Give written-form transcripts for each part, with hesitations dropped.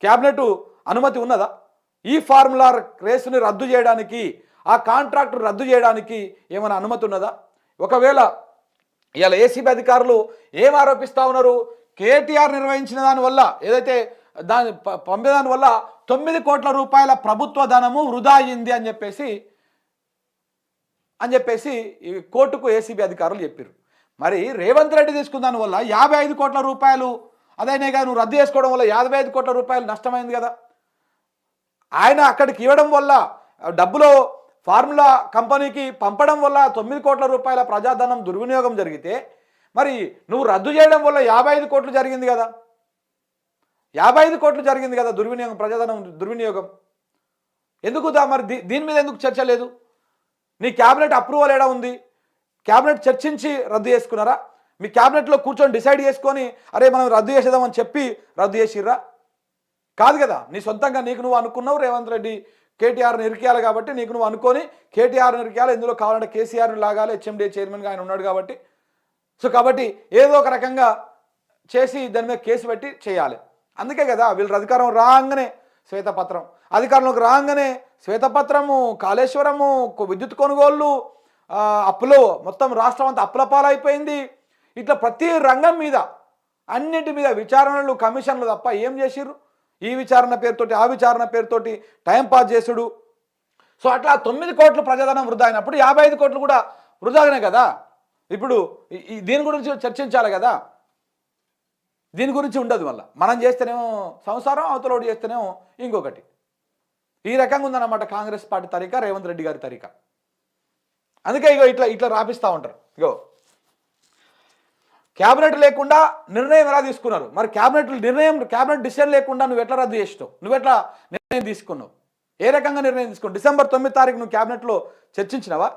Cabinet అనుమతి ఉన్నదా? ఈ ఫార్ములా రేసుని రద్దు చేయడానికి, ఆ కాంట్రాక్టు రద్దు చేయడానికి ఏమైనా అనుమతి ఉన్నదా? ఒకవేళ ఇవాళ ఏసీబీ అధికారులు ఏం ఆరోపిస్తూ ఉన్నారు? కేటీఆర్ నిర్వహించిన దానివల్ల, ఏదైతే పంపిన దానివల్ల 9 కోట్ల రూపాయల ప్రభుత్వ ధనము వృధా అయింది అని చెప్పేసి ఈ కోర్టుకు ఏసీబీ అధికారులు చెప్పారు. మరి రేవంత్ రెడ్డి తీసుకున్న దానివల్ల 55 కోట్ల రూపాయలు అదైనా నువ్వు రద్దు చేసుకోవడం వల్ల 55 కోట్ల రూపాయలు నష్టమైంది కదా. ఆయన అక్కడికి ఇవ్వడం వల్ల, డబ్బులో ఫార్ములా కంపెనీకి పంపడం వల్ల 9 కోట్ల రూపాయల ప్రజాధనం దుర్వినియోగం జరిగితే, మరి నువ్వు రద్దు చేయడం వల్ల 55 కోట్లు జరిగింది కదా. 55 కోట్లు జరిగింది కదా దుర్వినియోగం, ప్రజాధనం దుర్వినియోగం. ఎందుకు మరి దీని మీద ఎందుకు చర్చ లేదు? నీ క్యాబినెట్ అప్రూవల్ ఏడా ఉంది? క్యాబినెట్ చర్చించి రద్దు చేసుకున్నారా? మీ క్యాబినెట్లో కూర్చొని డిసైడ్ చేసుకొని అరే మనం రద్దు చేసేద్దామని చెప్పి రద్దు చేసిర్రా? కాదు కదా. నీ సొంతంగా నీకు నువ్వు అనుకున్నావు రేవంత్ రెడ్డి కేటీఆర్ని ఇరికేయాలి కాబట్టి నీకు నువ్వు అనుకొని కేటీఆర్ని ఇరికేయాలి, ఇందులో కావాలంటే కేసీఆర్ని లాగాలి, హెచ్ఎండిఏ చైర్మన్గా ఆయన ఉన్నాడు కాబట్టి. సో కాబట్టి ఏదో ఒక రకంగా చేసి దాని మీద కేసు పెట్టి చేయాలి. అందుకే కదా వీళ్ళు అధికారం రాగానే శ్వేతపత్రం, అధికారంలోకి రాగానే శ్వేతపత్రము, కాళేశ్వరము, విద్యుత్ కొనుగోళ్ళు, అప్పులు, మొత్తం రాష్ట్రం అంతా అప్పుల పాలైపోయింది. ఇట్లా ప్రతి రంగం మీద అన్నింటి మీద విచారణలు, కమిషన్లు తప్ప ఏం చేసిర్రు? ఈ విచారణ పేరుతోటి, ఆ విచారణ పేరుతోటి టైంపాస్ చేసుడు. సో అట్లా 9 కోట్లు ప్రజాధనం వృధా అయినప్పుడు 55 కోట్లు కూడా వృధాగానే కదా. ఇప్పుడు దీని గురించి చర్చించాలి కదా. దీని గురించి ఉండదు. వల్ల మనం చేస్తేనేమో సంసారం, అవతలోడు చేస్తేనేమో ఇంకొకటి. ఈ రకంగా ఉందన్నమాట కాంగ్రెస్ పార్టీ తరీకా, రేవంత్ రెడ్డి గారి తరీకా. అందుకే ఇగో ఇట్లా రాపిస్తూ ఉంటారు. ఇగో క్యాబినెట్ లేకుండా నిర్ణయం ఎలా తీసుకున్నారు? మరి క్యాబినెట్ డిసిషన్ లేకుండా నువ్వు ఎట్లా రద్దు చేసినావు? నువ్వు ఎట్లా నిర్ణయం తీసుకున్నావు? ఏ రకంగా నిర్ణయం తీసుకున్నావు? డిసెంబర్ 9 తారీఖు నువ్వు క్యాబినెట్లో చర్చించినవా?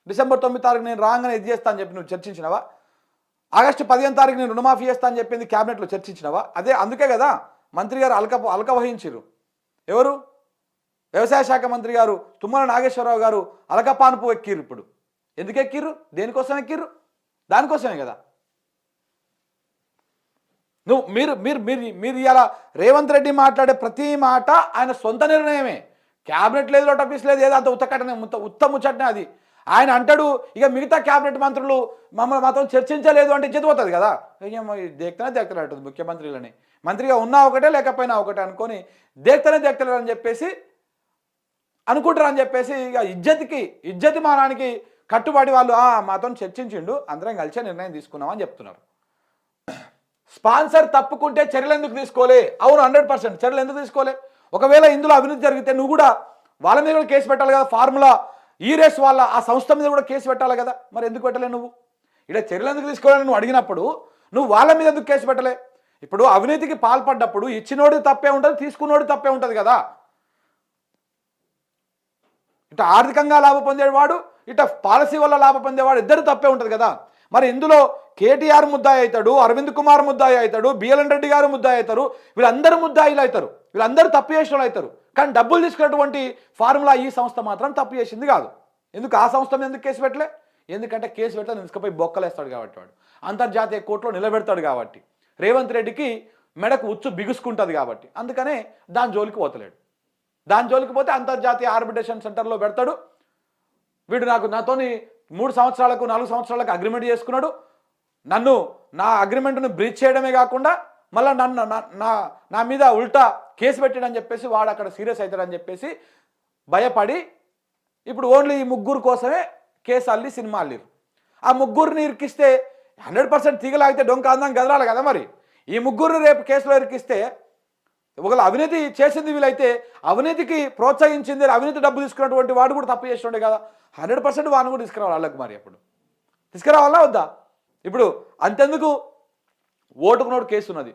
డిసెంబర్ 9 తారీఖు నేను రాగానే ఇది చేస్తా అని చెప్పి నువ్వు చర్చించినవా? ఆగస్టు 15 తారీఖు నేను రుణమాఫీ చేస్తా అని చెప్పింది క్యాబినెట్లో చర్చించినవా? అందుకే కదా మంత్రి గారు అలక వహించారు. ఎవరు? వ్యవసాయ శాఖ మంత్రి గారు తుమ్మల నాగేశ్వరరావు గారు అలకపానుపు ఎక్కిర్రు. ఇప్పుడు ఎందుకు ఎక్కిర్రు? దేనికోసం ఎక్కిర్రు? దానికోసమే కదా. మీరు ఇలా రేవంత్ రెడ్డి మాట్లాడే ప్రతి మాట ఆయన సొంత నిర్ణయమే. క్యాబినెట్ లేదు, లోటపీస్ లేదు, ఏదో అంత ఉత్తకట్టనే ఉత్తముచ్చటనే అది. ఆయన అంటాడు ఇక మిగతా క్యాబినెట్ మంత్రులు మమ్మల్ని మాత్రం చర్చించలేదు అంటే చెదిపోతుంది కదా. దేక్తనే అంటుంది ముఖ్యమంత్రులని. మంత్రిగా ఉన్నా ఒకటే లేకపోయినా ఒకటే అనుకొని దేక్తలేరు అని చెప్పేసి అనుకుంటారని చెప్పేసి ఇక ఇజ్జతి మానానికి కట్టుబడి వాళ్ళు మాతో చర్చించిండు, అందరం కలిసే నిర్ణయం తీసుకున్నామని చెప్తున్నారు. స్పాన్సర్ తప్పుకుంటే చర్యలు ఎందుకు తీసుకోలే? అవును, 100% చర్యలు ఎందుకు తీసుకోలే? ఒకవేళ ఇందులో అవినీతి జరిగితే నువ్వు కూడా వాళ్ళ మీద కూడా కేసు పెట్టాలి కదా. ఫార్ములా ఈ రేస్ వాళ్ళ ఆ సంస్థ మీద కూడా కేసు పెట్టాలి కదా. మరి ఎందుకు పెట్టలే నువ్వు? ఇక్కడ చర్యలు ఎందుకు తీసుకోవాలని నువ్వు అడిగినప్పుడు నువ్వు వాళ్ళ మీద ఎందుకు కేసు పెట్టలే? ఇప్పుడు అవినీతికి పాల్పడ్డప్పుడు ఇచ్చినోడి తప్పే ఉంటుంది, తీసుకున్నోడి తప్పే ఉంటుంది కదా. ఇట ఆర్థికంగా లాభం పొందేవాడు, ఇట పాలసీ వల్ల లాభం పొందేవాడు, ఇద్దరు తప్పే ఉంటుంది కదా. మరి ఇందులో కేటీఆర్ ముద్దాయి అవుతాడు, అరవింద్ కుమార్ ముద్దాయి అవుతాడు, బిఎల్ఎన్ రెడ్డి గారు ముద్దాయి అవుతారు, వీళ్ళందరూ ముద్దాయిలు అవుతారు, వీళ్ళందరూ తప్పు చేసిన వాళ్ళు అవుతారు. కానీ డబ్బులు తీసుకున్నటువంటి ఫార్ములా ఈ సంస్థ మాత్రం తప్పు చేసింది కాదు. ఎందుకు ఆ సంస్థ మీద ఎందుకు కేసు పెట్టలే? ఎందుకంటే కేసు పెడితే తీసుకుపోయి బొక్కలేస్తాడు కాబట్టి, వాడు అంతర్జాతీయ కోర్టులో నిలబెడతాడు కాబట్టి, రేవంత్ రెడ్డికి మెడకు ఉచ్చు బిగుసుకుంటుంది కాబట్టి, అందుకనే దాని జోలికి పోతలేడు. దాని జోలికి పోతే అంతర్జాతీయ ఆర్బిట్రేషన్ సెంటర్లో పెడతాడు. వీడు నాతోని 3 సంవత్సరాలకు 4 సంవత్సరాలకు అగ్రిమెంట్ చేసుకున్నాడు, నా అగ్రిమెంట్ను బ్రీచ్ చేయడమే కాకుండా మళ్ళీ నా మీద ఉల్టా కేసు పెట్టాడని చెప్పేసి వాడు అక్కడ సీరియస్ అవుతాడని చెప్పేసి భయపడి ఇప్పుడు ఓన్లీ ఈ ముగ్గురు కోసమే కేసు అల్లి సినిమా అల్లిరు. ఆ ముగ్గురిని ఇరికిస్తే 100% తీగలాగితే డొంక అందం గదరాలి కదా. మరి ఈ ముగ్గురిని రేపు కేసులో ఇరికిస్తే ఒకవేళ అవినీతి చేసింది వీళ్ళైతే అవినీతికి ప్రోత్సహించింది, అవినీతి డబ్బు తీసుకున్నటువంటి వాడు కూడా తప్పు చేస్తుండే కదా. 100% వాడిని కూడా తీసుకురావాలి వాళ్ళకి. మరి అప్పుడు తీసుకురావాలా వద్దా? ఇప్పుడు అంతెందుకు ఓటుకు నోటు కేసు ఉన్నది,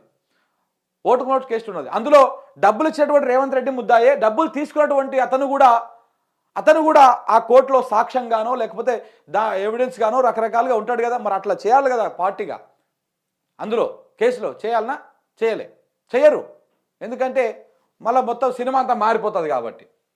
అందులో డబ్బులు ఇచ్చినటువంటి రేవంత్ రెడ్డి ముద్దాయే, డబ్బులు తీసుకున్నటువంటి అతను కూడా ఆ కోర్టులో సాక్ష్యంగానో లేకపోతే ఎవిడెన్స్ గానో రకరకాలుగా ఉంటాడు కదా. మరి అట్లా చేయాలి కదా పార్టీగా. అందులో కేసులో చేయాలన్నా చేయరు. ఎందుకంటే మళ్ళీ మొత్తం సినిమా అంతా మారిపోతుంది కాబట్టి.